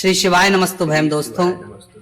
श्री शिवाय नमस्तुभयम। दोस्तों,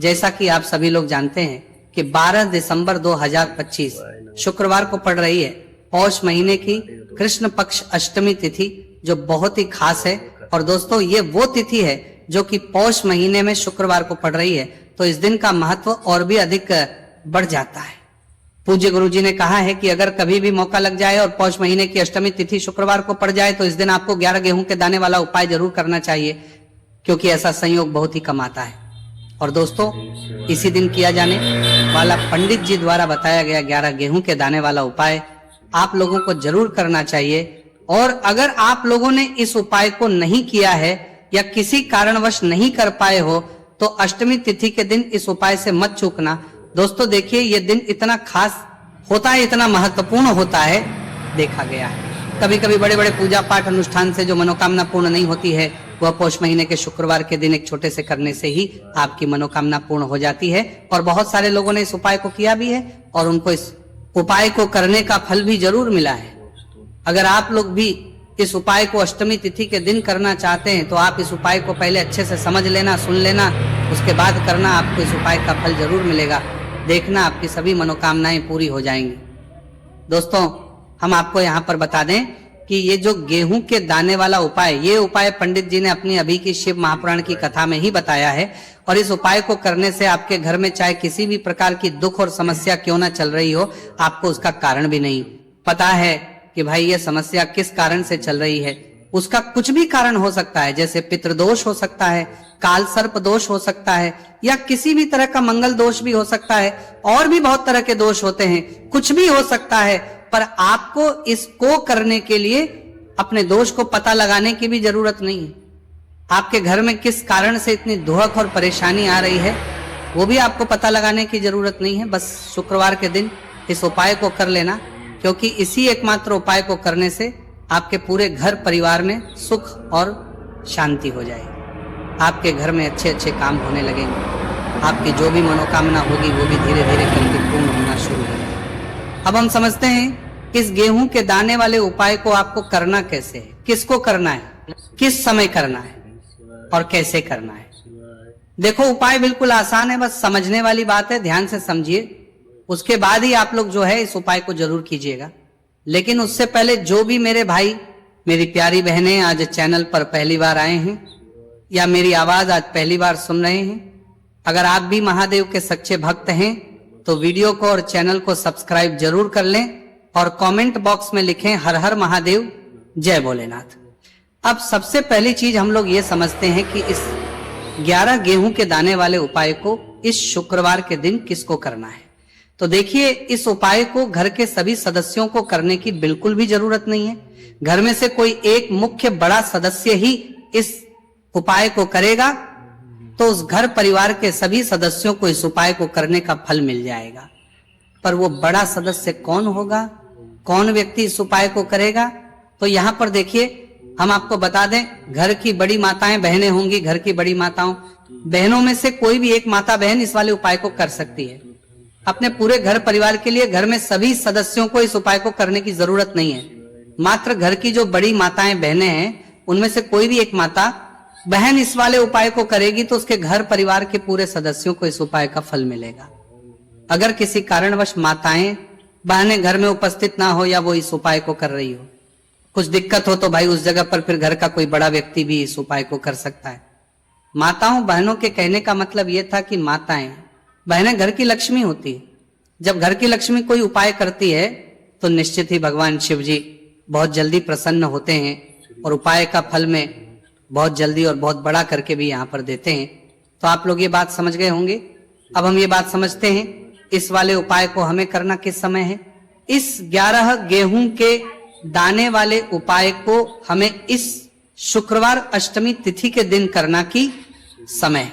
जैसा कि आप सभी लोग जानते हैं कि 12 दिसंबर 2025 शुक्रवार को पड़ रही है पौष महीने की कृष्ण पक्ष अष्टमी तिथि, जो बहुत ही खास है। और दोस्तों, ये वो तिथि है जो कि पौष महीने में शुक्रवार को पड़ रही है, तो इस दिन का महत्व और भी अधिक बढ़ जाता है। पूज्य गुरुजी ने कहा है कि अगर कभी भी मौका लग जाए और पौष महीने की अष्टमी तिथि शुक्रवार को पड़ जाए तो इस दिन आपको 11 गेहूं के दाने वाला उपाय जरूर करना चाहिए, क्योंकि ऐसा संयोग बहुत ही कम आता है। और दोस्तों, इसी दिन किया जाने वाला पंडित जी द्वारा बताया गया 11 गेहूं के दाने वाला उपाय आप लोगों को जरूर करना चाहिए। और अगर आप लोगों ने इस उपाय को नहीं किया है या किसी कारणवश नहीं कर पाए हो तो अष्टमी तिथि के दिन इस उपाय से मत चूकना। दोस्तों देखिए, ये दिन इतना खास होता है, इतना महत्वपूर्ण होता है, देखा गया है। कभी कभी बड़े बड़े पूजा पाठ अनुष्ठान से जो मनोकामना पूर्ण नहीं होती है, वह पौष महीने के शुक्रवार के दिन एक छोटे से करने से ही आपकी मनोकामना पूर्ण हो जाती है। और बहुत सारे लोगों ने इस उपाय को किया भी है और उनको इस उपाय को करने का फल भी जरूर मिला है। अगर आप लोग भी इस उपाय को अष्टमी तिथि के दिन करना चाहते हैं तो आप इस उपाय को पहले अच्छे से समझ लेना, सुन लेना, उसके बाद करना। आपको इस उपाय का फल जरूर मिलेगा। देखना, आपकी सभी मनोकामनाएं पूरी हो जाएंगी। दोस्तों, हम आपको यहाँ पर बता दें कि ये जो गेहूं के दाने वाला उपाय, ये उपाय पंडित जी ने अपनी अभी की शिव महापुराण की कथा में ही बताया है। और इस उपाय को करने से आपके घर में चाहे किसी भी प्रकार की दुख और समस्या क्यों ना चल रही हो, आपको उसका कारण भी नहीं पता है कि भाई ये समस्या किस कारण से चल रही है। उसका कुछ भी कारण हो सकता है, जैसे पितृदोष हो सकता है, काल सर्प दोष हो सकता है, या किसी भी तरह का मंगल दोष भी हो सकता है। और भी बहुत तरह के दोष होते हैं, कुछ भी हो सकता है। पर आपको इसको करने के लिए अपने दोष को पता लगाने की भी जरूरत नहीं है। आपके घर में किस कारण से इतनी दुहक और परेशानी आ रही है, वो भी आपको पता लगाने की जरूरत नहीं है। बस शुक्रवार के दिन इस उपाय को कर लेना, क्योंकि इसी एकमात्र उपाय को करने से आपके पूरे घर परिवार में सुख और शांति हो जाएगी। आपके घर में अच्छे अच्छे काम होने लगेंगे। आपकी जो भी मनोकामना होगी वो भी धीरे धीरे करके पूर्ण होना शुरू हो जाएगी। अब हम समझते हैं इस गेहूं के दाने वाले उपाय को आपको करना कैसे है, किसको करना है, किस समय करना है और कैसे करना है। देखो, उपाय बिल्कुल आसान है, बस समझने वाली बात है। ध्यान से समझिए, उसके बाद ही आप लोग जो है इस उपाय को जरूर कीजिएगा। लेकिन उससे पहले जो भी मेरे भाई, मेरी प्यारी बहनें आज चैनल पर पहली बार आए हैं या मेरी आवाज आज पहली बार सुन रहे हैं, अगर आप भी महादेव के सच्चे भक्त हैं तो वीडियो को और चैनल को सब्सक्राइब जरूर कर लें और कमेंट बॉक्स में लिखें हर हर महादेव, जय भोलेनाथ। अब सबसे पहली चीज हम लोग ये समझते हैं कि इस 11 गेहूं के दाने वाले उपाय को इस शुक्रवार के दिन किसको करना है। तो देखिए, इस उपाय को घर के सभी सदस्यों को करने की बिल्कुल भी जरूरत नहीं है। घर में से कोई एक मुख्य बड़ा सदस्य ही इस उपाय को करेगा तो उस घर परिवार के सभी सदस्यों को इस उपाय को करने का फल मिल जाएगा। पर वो बड़ा सदस्य कौन होगा, कौन व्यक्ति इस उपाय को करेगा, तो यहाँ पर देखिए, हम आपको बता दें, घर की बड़ी माताएं बहनें होंगी। घर की बड़ी माताओं बहनों में से कोई भी एक माता बहन इस वाले उपाय को कर सकती है। अपने पूरे घर परिवार के लिए घर में सभी सदस्यों को इस उपाय को करने की जरूरत नहीं है। मात्र घर की जो बड़ी माताएं बहनें हैं, उनमें से कोई भी एक माता बहन इस वाले उपाय को करेगी तो उसके घर परिवार के पूरे सदस्यों को इस उपाय का फल मिलेगा। अगर किसी कारणवश माताएं बहनें घर में उपस्थित ना हो या वो इस उपाय को कर रही हो, कुछ दिक्कत हो, तो भाई उस जगह पर फिर घर का कोई बड़ा व्यक्ति भी इस उपाय को कर सकता है। माताओं बहनों के कहने का मतलब ये था कि माताएं बहनें घर की लक्ष्मी होती है। जब घर की लक्ष्मी कोई उपाय करती है तो निश्चित ही भगवान शिव जी बहुत जल्दी प्रसन्न होते हैं और उपाय का फल में बहुत जल्दी और बहुत बड़ा करके भी यहाँ पर देते हैं। तो आप लोग ये बात समझ गए होंगे। अब हम ये बात समझते हैं इस वाले उपाय को हमें करना किस समय है। इस 11 गेहूं के दाने वाले उपाय को हमें इस शुक्रवार अष्टमी तिथि के दिन करना की समय।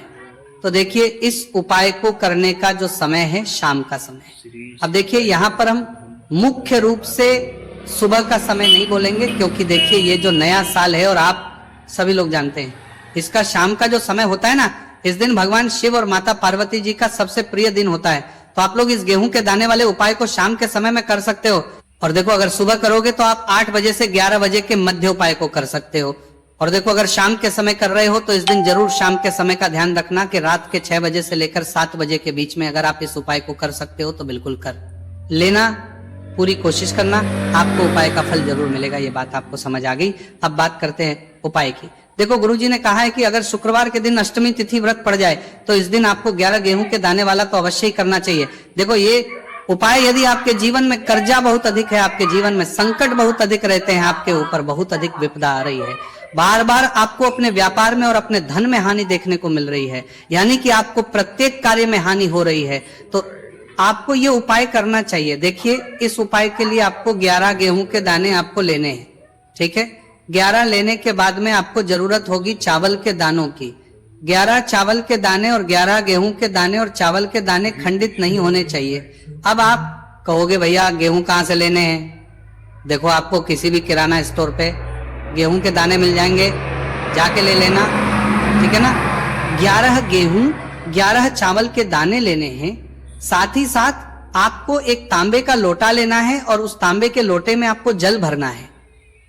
तो देखिए, इस उपाय को करने का जो समय है शाम का समय। अब देखिए, यहाँ पर हम मुख्य रूप से सुबह का समय नहीं बोलेंगे, क्योंकि देखिए ये जो नया साल है और आप सभी लोग जानते हैं, इसका शाम का जो समय होता है ना, इस दिन भगवान शिव और माता पार्वती जी का सबसे प्रिय दिन होता है। तो आप लोग इस गेहूं के दाने वाले उपाय को शाम के समय में कर सकते हो। और देखो, अगर सुबह करोगे तो आप 8 बजे से 11 बजे के मध्य उपाय को कर सकते हो। और देखो अगर शाम के समय कर रहे हो तो इस दिन जरूर शाम के समय का ध्यान रखना कि रात के 6 बजे से लेकर 7 बजे के बीच में अगर आप इस उपाय को कर सकते हो तो बिल्कुल कर लेना, पूरी कोशिश करना, आपको उपाय का फल जरूर मिलेगा। ये बात आपको समझ आ गई। अब बात करते हैं उपाय की। देखो गुरुजी ने कहा है कि अगर शुक्रवार के दिन अष्टमी तिथि व्रत पड़ जाए तो इस दिन आपको 11 गेहूं के दाने वाला तो अवश्य ही करना चाहिए। देखो ये उपाय यदि आपके जीवन में कर्जा बहुत अधिक है, आपके जीवन में संकट बहुत अधिक रहते हैं, आपके ऊपर बहुत अधिक विपदा आ रही है, बार बार आपको अपने व्यापार में और अपने धन में हानि देखने को मिल रही है, यानी कि आपको प्रत्येक कार्य में हानि हो रही है, तो आपको ये उपाय करना चाहिए। देखिए इस उपाय के लिए आपको 11 गेहूं के दाने आपको लेने हैं, ठीक है। 11 लेने के बाद में आपको जरूरत होगी चावल के दानों की। 11 चावल के दाने और 11 गेहूं के दाने और चावल के दाने खंडित नहीं होने चाहिए। अब आप कहोगे भैया गेहूं कहां से लेने हैं? देखो आपको किसी भी किराना स्टोर पे गेहूं के दाने मिल जाएंगे, जाके ले लेना, ठीक है ना। 11 गेहूं 11 चावल के दाने लेने हैं। साथ ही साथ आपको एक तांबे का लोटा लेना है और उस तांबे के लोटे में आपको जल भरना है।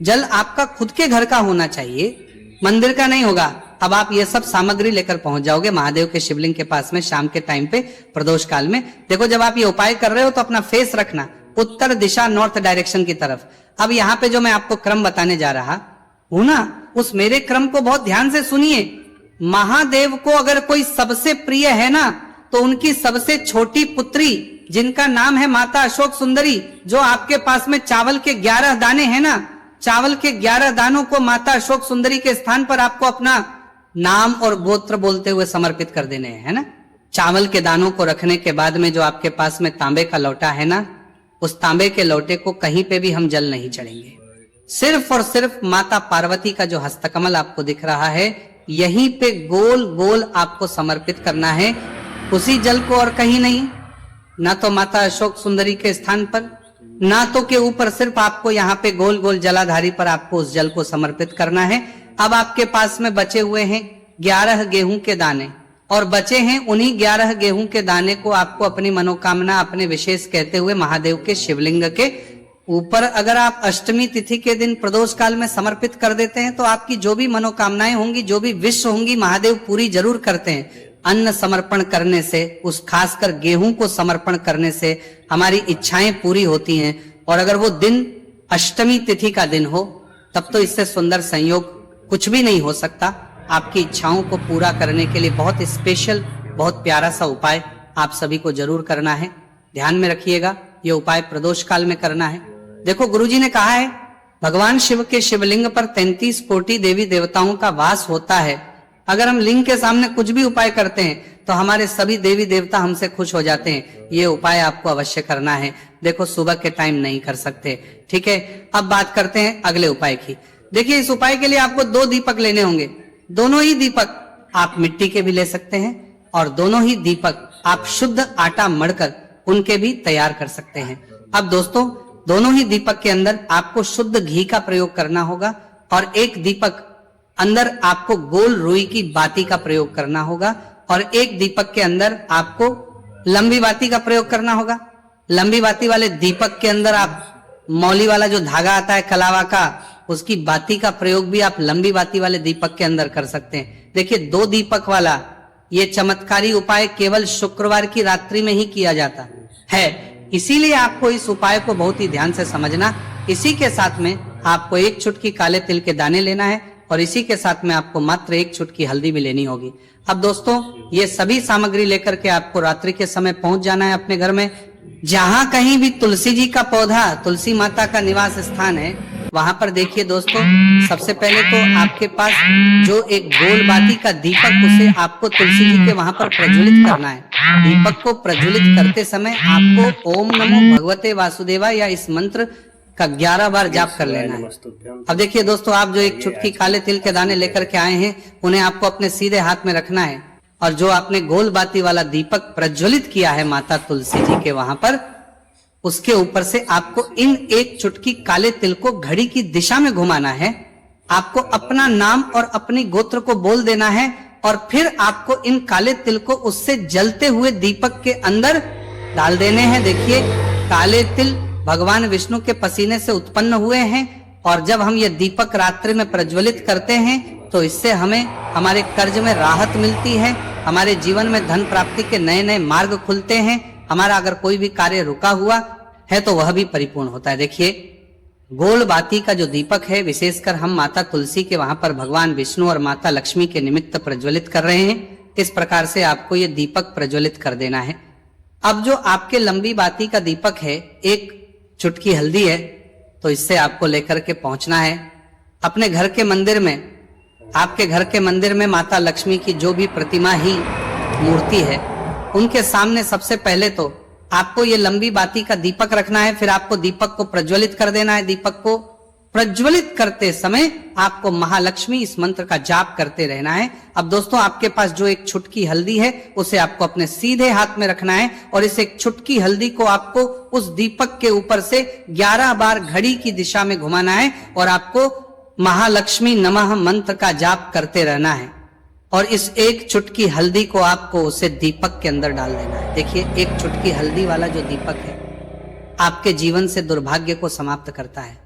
जल आपका खुद के घर का होना चाहिए, मंदिर का नहीं होगा। अब आप ये सब सामग्री लेकर पहुंच जाओगे महादेव के शिवलिंग के पास में शाम के टाइम पे प्रदोष काल में। देखो जब आप ये उपाय कर रहे हो तो अपना फेस रखना उत्तर दिशा, नॉर्थ डायरेक्शन की तरफ। अब यहाँ पे जो मैं आपको क्रम बताने जा रहा हूं ना, उस मेरे क्रम को बहुत ध्यान से सुनिए। महादेव को अगर कोई सबसे प्रिय है ना तो उनकी सबसे छोटी पुत्री जिनका नाम है माता अशोक सुंदरी, जो आपके पास में चावल के 11 दाने हैं ना, चावल के 11 दानों को माता अशोक सुंदरी के स्थान पर आपको अपना नाम और गोत्र बोलते हुए समर्पित कर देने हैं, है ना। चावल के दानों को रखने के बाद में जो आपके पास में तांबे का लोटा है ना, उस तांबे के लोटे को कहीं पे भी हम जल नहीं चढ़ेंगे। सिर्फ और सिर्फ माता पार्वती का जो हस्तकमल आपको दिख रहा है यहीं पे गोल गोल आपको समर्पित करना है, उसी जल को, और कहीं नहीं। ना तो माता अशोक सुंदरी के स्थान पर, ना तो के ऊपर, सिर्फ आपको यहाँ पे गोल गोल जलाधारी पर आपको उस जल को समर्पित करना है। अब आपके पास में बचे हुए हैं 11 गेहूं के दाने, और बचे हैं उन्हीं 11 गेहूं के दाने को आपको अपनी मनोकामना, अपने विशेष कहते हुए महादेव के शिवलिंग के ऊपर अगर आप अष्टमी तिथि के दिन प्रदोष काल में समर्पित कर देते हैं तो आपकी जो भी मनोकामनाएं होंगी, जो भी विश होंगी, महादेव पूरी जरूर करते हैं। अन्न समर्पण करने से, उस खासकर गेहूं को समर्पण करने से हमारी इच्छाएं पूरी होती हैं। और अगर वो दिन अष्टमी तिथि का दिन हो तब तो इससे सुंदर संयोग कुछ भी नहीं हो सकता। आपकी इच्छाओं को पूरा करने के लिए बहुत स्पेशल, बहुत प्यारा सा उपाय आप सभी को जरूर करना है। ध्यान में रखिएगा, ये उपाय प्रदोष काल में करना है। देखो गुरुजी ने कहा है भगवान शिव के शिवलिंग पर 33 कोटि देवी देवताओं का वास होता है। अगर हम लिंग के सामने कुछ भी उपाय करते हैं तो हमारे सभी देवी देवता हमसे खुश हो जाते हैं। ये उपाय आपको अवश्य करना है। देखो सुबह के टाइम नहीं कर सकते, ठीक है। अब बात करते हैं अगले उपाय की। देखिए इस उपाय के लिए आपको 2 दीपक लेने होंगे। दोनों ही दीपक आप मिट्टी के भी ले सकते हैं और दोनों ही दीपक आप शुद्ध आटा मढ़कर उनके भी तैयार कर सकते हैं। अब दोस्तों दोनों ही दीपक के अंदर आपको शुद्ध घी का प्रयोग करना होगा और एक दीपक अंदर आपको गोल रुई की बाती का प्रयोग करना होगा और एक दीपक के अंदर आपको लंबी बाती का प्रयोग करना होगा। लंबी बाती वाले दीपक के अंदर आप मौली वाला जो धागा आता है कलावा का, उसकी बाती का प्रयोग भी आप लंबी बाती वाले दीपक के अंदर कर सकते हैं। देखिए 2 दीपक वाला ये चमत्कारी उपाय केवल शुक्रवार की रात्रि में ही किया जाता है, इसीलिए आपको इस उपाय को बहुत ही ध्यान से समझना। इसी के साथ में आपको 1 चुटकी काले तिल के दाने लेना है और इसी के साथ में आपको मात्र 1 चुटकी हल्दी भी लेनी होगी। अब दोस्तों ये सभी सामग्री लेकर के आपको रात्रि के समय पहुंच जाना है अपने घर में। जहां कहीं भी तुलसी जी का पौधा, तुलसी माता का निवास स्थान है, वहां पर देखिए दोस्तों सबसे पहले तो आपके पास जो एक गोल बाती का दीपक, उसे आपको तुलसी जी के वहां पर प्रज्वलित करना है। दीपक को प्रज्वलित करते समय आपको ओम नमो भगवते वासुदेवाय या इस मंत्र का 11 बार जाप कर लेना है। अब देखिए दोस्तों आप जो 1 चुटकी काले तिल के दाने लेकर के आए हैं उन्हें आपको अपने सीधे हाथ में रखना है और जो आपने गोल बाती वाला दीपक प्रज्वलित किया है माता तुलसी जी के वहां पर, उसके ऊपर से आपको इन 1 चुटकी काले तिल को घड़ी की दिशा में घुमाना है। आपको अपना नाम और अपनी गोत्र को बोल देना है और फिर आपको इन काले तिल को उससे जलते हुए दीपक के अंदर डाल देने हैं। देखिए काले तिल भगवान विष्णु के पसीने से उत्पन्न हुए हैं और जब हम ये दीपक रात्रि में प्रज्वलित करते हैं तो इससे हमें हमारे कर्ज में राहत मिलती है, हमारे जीवन में धन प्राप्ति के नए नए मार्ग खुलते हैं, हमारा अगर कोई भी कार्य रुका हुआ है तो वह भी परिपूर्ण होता है। देखिए गोल बाती का जो दीपक है, विशेषकर हम माता तुलसी के वहां पर भगवान विष्णु और माता लक्ष्मी के निमित्त प्रज्वलित कर रहे हैं। इस प्रकार से आपको ये दीपक प्रज्वलित कर देना है। अब जो आपके लंबी बाती का दीपक है, एक चुटकी हल्दी है, तो इससे आपको लेकर के पहुंचना है अपने घर के मंदिर में। आपके घर के मंदिर में माता लक्ष्मी की जो भी प्रतिमा ही मूर्ति है, उनके सामने सबसे पहले तो आपको ये लंबी बाती का दीपक रखना है। फिर आपको दीपक को प्रज्वलित कर देना है। दीपक को प्रज्वलित करते समय आपको महालक्ष्मी इस मंत्र का जाप करते रहना है। अब दोस्तों आपके पास जो एक छुटकी हल्दी है, उसे आपको अपने सीधे हाथ में रखना है और इस एक छुटकी हल्दी को आपको उस दीपक के ऊपर से 11 बार घड़ी की दिशा में घुमाना है और आपको महालक्ष्मी नमः मंत्र का जाप करते रहना है। और इस एक चुटकी हल्दी को आपको उसे दीपक के अंदर डाल देना है। देखिए एक चुटकी हल्दी वाला जो दीपक है आपके जीवन से दुर्भाग्य को समाप्त करता है,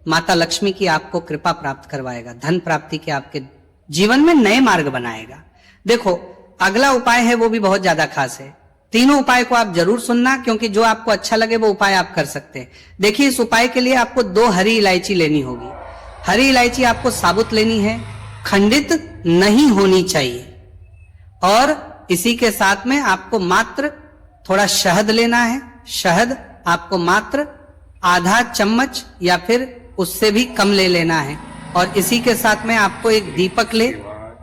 माता लक्ष्मी की आपको कृपा प्राप्त करवाएगा, धन प्राप्ति के आपके जीवन में नए मार्ग बनाएगा। देखो अगला उपाय है वो भी बहुत ज्यादा खास है। तीनों उपाय को आप जरूर सुनना, क्योंकि जो आपको अच्छा लगे वो उपाय आप कर सकते हैं। देखिए इस उपाय के लिए आपको 2 हरी इलायची लेनी होगी। हरी इलायची आपको साबुत लेनी है, खंडित नहीं होनी चाहिए। और इसी के साथ में आपको मात्र थोड़ा शहद लेना है। शहद आपको मात्र आधा चम्मच या फिर उससे भी कम ले लेना है। और इसी के साथ में आपको एक दीपक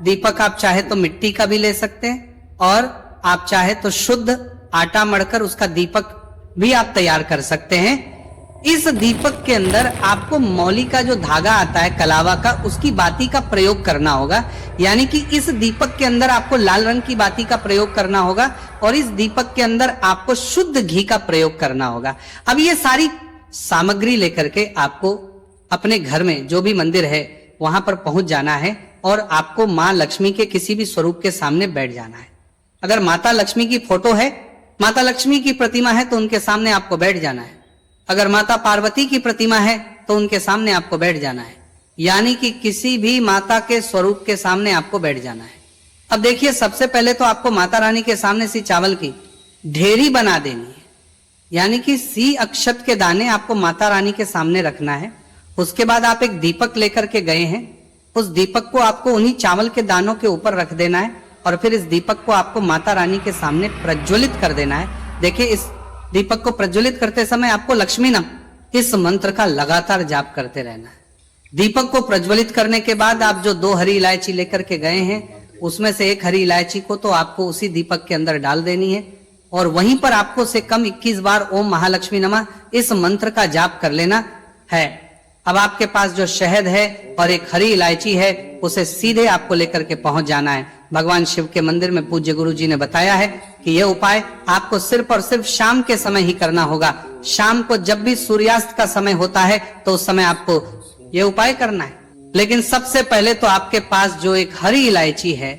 दीपक आप चाहे तो मिट्टी का भी ले सकते हैं और आप चाहे तो शुद्ध आटा मढ़कर उसका दीपक भी आप तैयार कर सकते हैं। इस दीपक के अंदर आपको मौली का जो धागा आता है कलावा का, उसकी बाती का प्रयोग करना होगा। यानी कि इस दीपक के अंदर आपको लाल रंग की बाती का प्रयोग करना होगा और इस दीपक के अंदर आपको शुद्ध घी का प्रयोग करना होगा। अब ये सारी सामग्री लेकर के आपको अपने घर में जो भी मंदिर है वहां पर पहुंच जाना है और आपको मां लक्ष्मी के किसी भी स्वरूप के सामने बैठ जाना है। अगर माता लक्ष्मी की फोटो है, माता लक्ष्मी की प्रतिमा है, तो उनके सामने आपको बैठ जाना है। अगर माता पार्वती की प्रतिमा है तो उनके सामने आपको बैठ जाना है। यानी कि किसी भी माता के स्वरूप के सामने आपको बैठ जाना है। अब देखिए सबसे पहले तो आपको माता रानी के सामने सी चावल की ढेरी बना देनी है। यानी कि सी अक्षत के दाने आपको माता रानी के सामने रखना है। उसके बाद आप एक दीपक लेकर के गए हैं, उस दीपक को आपको उन्हीं चावल के दानों के ऊपर रख देना है और फिर इस दीपक को आपको माता रानी के सामने प्रज्वलित कर देना है। देखिए इस दीपक को प्रज्वलित करते समय आपको लक्ष्मी नम इस मंत्र का लगातार जाप करते रहना है। दीपक को प्रज्वलित करने के बाद आप जो 2 हरी इलायची लेकर के गए हैं, उसमें से एक हरी इलायची को तो आपको उसी दीपक के अंदर डाल देनी है और वहीं पर आपको से कम 21 बार ओम महालक्ष्मी नमः इस मंत्र का जाप कर लेना है। अब आपके पास जो शहद है और एक हरी इलायची है, उसे सीधे आपको लेकर के पहुंच जाना है। भगवान शिव के मंदिर में पूज्य गुरु जी ने बताया है कि यह उपाय आपको सिर्फ और सिर्फ शाम के समय ही करना होगा। शाम को जब भी सूर्यास्त का समय होता है तो उस समय आपको यह उपाय करना है। लेकिन सबसे पहले तो आपके पास जो एक हरी इलायची है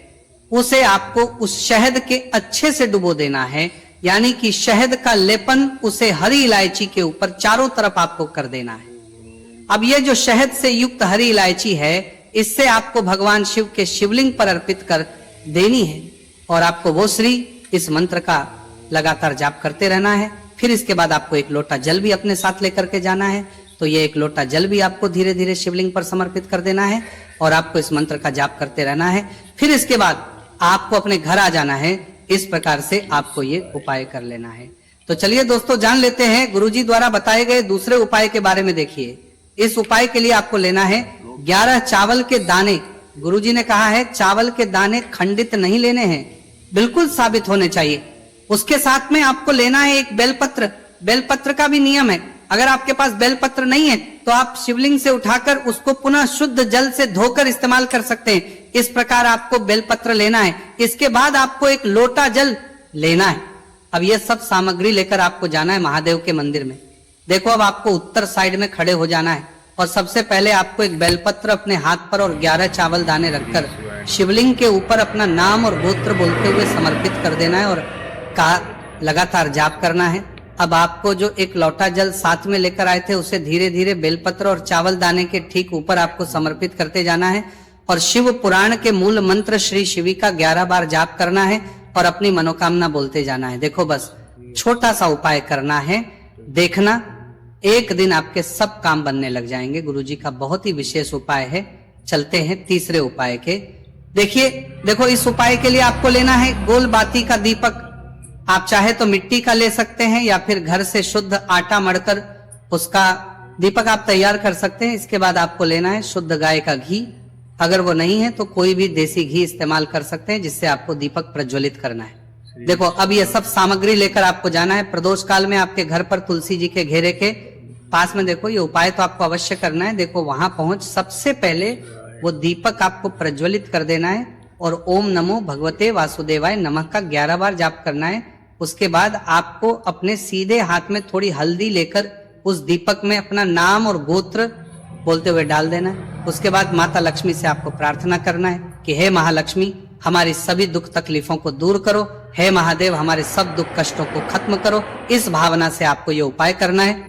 उसे आपको उस शहद के अच्छे से डुबो देना है। यानी कि शहद का लेपन उसे हरी इलायची के ऊपर चारों तरफ आपको कर देना है। अब ये जो शहद से युक्त हरी इलायची है, इससे आपको भगवान शिव के शिवलिंग पर अर्पित कर देनी है और आपको वो श्री इस मंत्र का लगातार जाप करते रहना है। फिर इसके बाद आपको एक लोटा जल भी अपने साथ लेकर के जाना है। तो ये एक लोटा जल भी आपको धीरे धीरे शिवलिंग पर समर्पित कर देना है और आपको इस मंत्र का जाप करते रहना है। फिर इसके बाद आपको अपने घर आ जाना है। इस प्रकार से आपको ये उपाय कर लेना है। तो चलिए दोस्तों जान लेते हैं गुरुजी द्वारा बताए गए दूसरे उपाय के बारे में। देखिए इस उपाय के लिए आपको लेना है 11 चावल के दाने। गुरुजी ने कहा है चावल के दाने खंडित नहीं लेने हैं, बिल्कुल साबित होने चाहिए। उसके साथ में आपको लेना है एक बेलपत्र। बेलपत्र का भी नियम है, अगर आपके पास बेलपत्र नहीं है तो आप शिवलिंग से उठाकर उसको पुनः शुद्ध जल से धोकर इस्तेमाल कर सकते हैं। इस प्रकार आपको बेलपत्र लेना है। इसके बाद आपको एक लोटा जल लेना है। अब यह सब सामग्री लेकर आपको जाना है महादेव के मंदिर में। देखो अब आपको उत्तर साइड में खड़े हो जाना है और सबसे पहले आपको एक बेलपत्र अपने हाथ पर और 11 चावल दाने रखकर शिवलिंग के ऊपर अपना नाम और गोत्र बोलते हुए समर्पित कर देना है और का लगातार जाप करना है। अब आपको जो एक लोटा जल साथ में लेकर आए थे उसे धीरे धीरे बेलपत्र और चावल दाने के ठीक ऊपर आपको समर्पित करते जाना है और शिव पुराण के मूल मंत्र श्री शिवी का 11 बार जाप करना है और अपनी मनोकामना बोलते जाना है। देखो बस छोटा सा उपाय करना है, देखना एक दिन आपके सब काम बनने लग जाएंगे। गुरुजी का बहुत ही विशेष उपाय है। चलते हैं तीसरे उपाय के। देखिए, देखो इस उपाय के लिए आपको लेना है गोल बाती का दीपक। आप चाहे तो मिट्टी का ले सकते हैं या फिर घर से शुद्ध आटा मढ़कर उसका दीपक आप तैयार कर सकते हैं। इसके बाद आपको लेना है शुद्ध गाय का घी। अगर वो नहीं है तो कोई भी देसी घी इस्तेमाल कर सकते हैं जिससे आपको दीपक प्रज्वलित करना है। देखो अब ये सब सामग्री लेकर आपको जाना है। प्रदोष काल में आपके घर पर तुलसी जी के घेरे के पास में देखो ये उपाय तो आपको अवश्य करना है। देखो वहां पहुंच सबसे पहले वो दीपक आपको प्रज्वलित कर देना है और ओम नमो भगवते वासुदेवाय नमः का 11 बार जाप करना है। उसके बाद आपको अपने सीधे हाथ में थोड़ी हल्दी लेकर उस दीपक में अपना नाम और गोत्र बोलते हुए डाल देना है। उसके बाद माता लक्ष्मी से आपको प्रार्थना करना है कि हे महालक्ष्मी हमारी सभी दुख तकलीफों को दूर करो, हे महादेव हमारे सब दुख कष्टों को खत्म करो। इस भावना से आपको ये उपाय करना है।